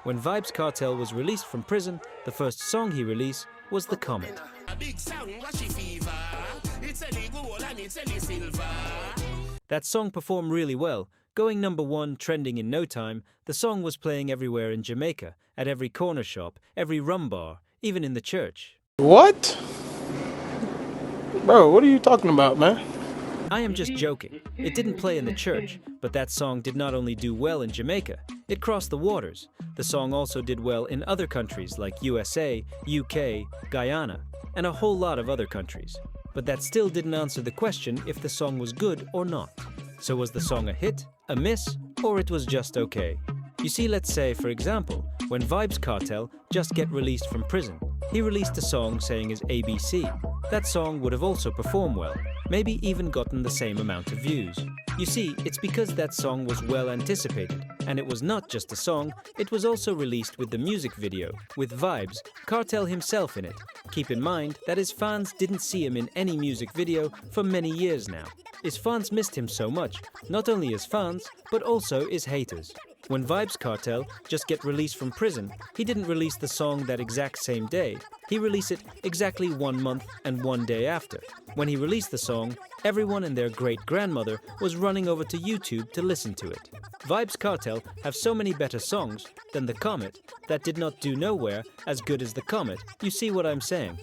When Vybz Kartel was released from prison, the first song he released was The Comet. That song performed really well, going #1, trending in no time. The song was playing everywhere in Jamaica, at every corner shop, every rum bar, even in the church. What? Bro, what are you talking about, man? I am just joking. It didn't play in the church, but that song did not only do well in Jamaica, it crossed the waters. The song also did well in other countries like USA, UK, Guyana, and a whole lot of other countries. But that still didn't answer the question if the song was good or not. So was the song a hit, a miss, or it was just okay? You see, let's say, for example, when Vybz Kartel just get released from prison, he released a song saying his ABC. That song would have also performed well, maybe even gotten the same amount of views. You see, it's because that song was well anticipated, and it was not just a song, it was also released with the music video, with Vybz Kartel himself in it. Keep in mind that his fans didn't see him in any music video for many years now. His fans missed him so much, not only his fans, but also his haters. When Vybz Kartel just get released from prison, he didn't release the song that exact same day. He released it exactly 1 month and 1 day after. When he released the song, everyone and their great-grandmother was running over to YouTube to listen to it. Vybz Kartel have so many better songs than The Comet that did not do nowhere as good as The Comet. You see what I'm saying?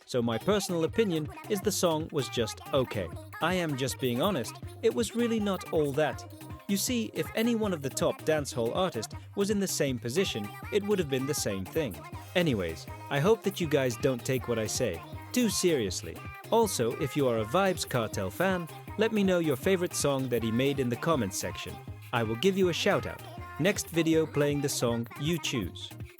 So my personal opinion is the song was just okay. I am just being honest, it was really not all that. You see, if any one of the top dancehall artists was in the same position, it would have been the same thing. Anyways, I hope that you guys don't take what I say too seriously. Also, if you are a Vybz Kartel fan, let me know your favorite song that he made in the comments section. I will give you a shout out. Next video playing the song you choose.